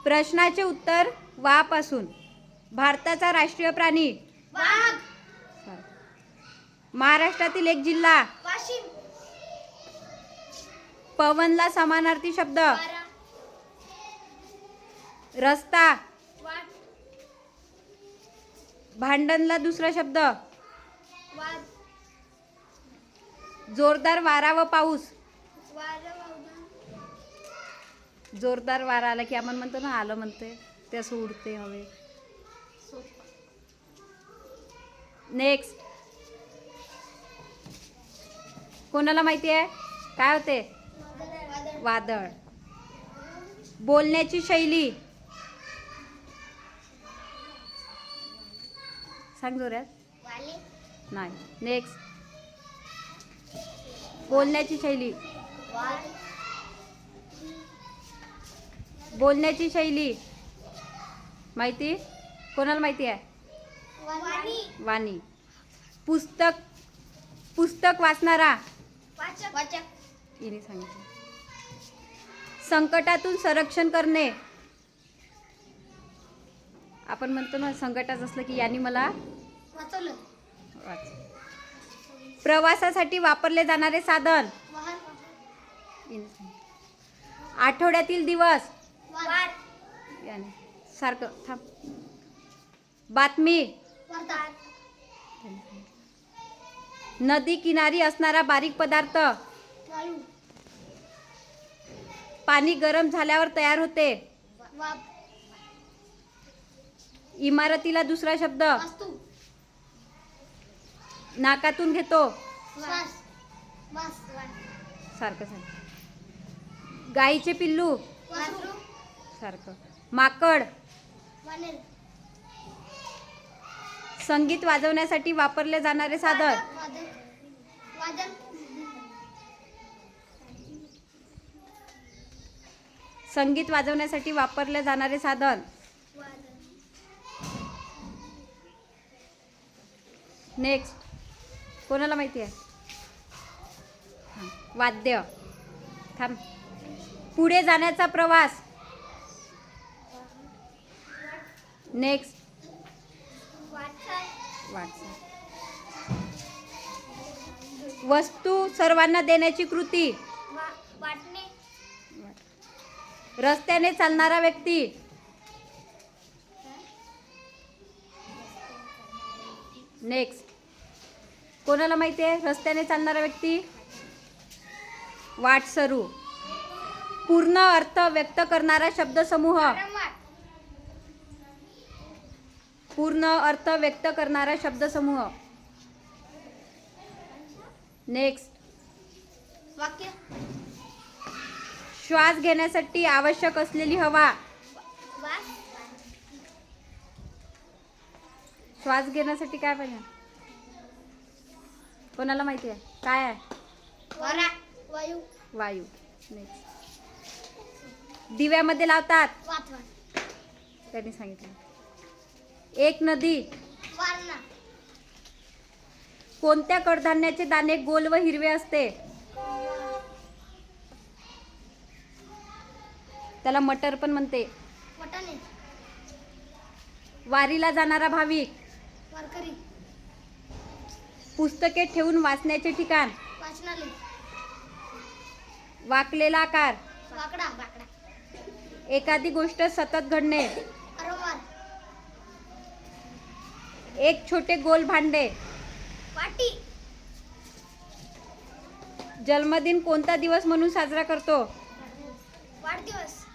प्रश्नाचे उत्तर वा पासून. भारताचा राष्ट्रीय प्राणी वाघ. महाराष्ट्रातील एक जिल्हा. वाशिम. पवनला समानार्थी शब्द. वारा. रस्ता. वाट. भांडणला दुसरा शब्द. वाद. जोरदार वारा व पाऊस. वारा. जोरदार वारा आला की आपण म्हणतो ना आलं म्हणते ते असं उडते हवे. नेक्स्ट. कोणाला माहिती आहे काय होते? वादळ. बोलण्याची शैली. सांग जोरात. वाले. नाही. नेक्स्ट. बोलण्याची शैली. वाद. बोलण्याची शैली माहिती कोणाला माहिती आहे? वाणी. वाणी. पुस्तक. पुस्तक वाचणारा. वाचक. वाचक. हिने सांगितलं. संकटातून संरक्षण करणे. आपण म्हणतो ना संकटात असलं की यांनी मला वाचवलं. वाच. प्रवासासाठी वापरले जाणारे साधन. वाहन. हिने सांगितलं. आठवड्यातील दिवस. वार. याने सारखं थांब. बातमी. वर्तमान. नदी किनारी असणारा बारीक पदार्थ. वाळू. पाणी गरम झाल्यावर तयार होते. वाफ. इमारतीला दुसरा शब्द. वास्तू. नाकातून घेतो. श्वास. वास. सारखं सारखं. गाईचे पिल्लू. वासरू. सारखं. माकड. वानर. संगीत वाजवण्यासाठी वापरले जाणारे साधन. वादन. वादन. संगीत वाजवण्यासाठी वापरले जाणारे साधन. वादन. नेक्स्ट. कोणाला माहिती आहे? हां. वाद्य. थांब. पुढे जाण्याचा प्रवास. नेक्स्ट. वाटचाल. वाटचाल. वस्तू सर्वांना देण्याची कृती. वाटणे. रस्त्याने चालणारा व्यक्ती. नेक्स्ट. कोणाला माहिती आहे रस्त्याने चालणारा व्यक्ती? वाटसरू. पूर्ण अर्थ व्यक्त करणारा शब्दसमूह. वारंवार. पूर्ण अर्थ व्यक्त करणारा शब्दसमूह. नेक्स्ट. वाक्य. श्वास घेण्यासाठी आवश्यक असलेली हवा. वास. श्वास घेण्यासाठी काय पाहिजे? कोणाला माहिती आहे काय आहे? वारा. वायू. वायू. नेक्स्ट. दिव्यामध्ये लावतात. वातवण. त्यांनी सांगितलं. एक नदी. वारणा. कोणत्या कडधान्याचे दाणे गोल व हिरवे असते? त्याला मटर पण म्हणते. वटाणे. वारीला जाणारा भाविक. वारकरी. पुस्तके ठेवून वाचण्याचे ठिकाण. वाचनालय. वाकलेला आकार. वाकडा. वाकडा. एखादी गोष्ट सतत घडणे. वारंवार. एक छोटे गोल भांडे. वाटी. जन्मदिन कोणता दिवस म्हणून साजरा करतो? वाढदिवस.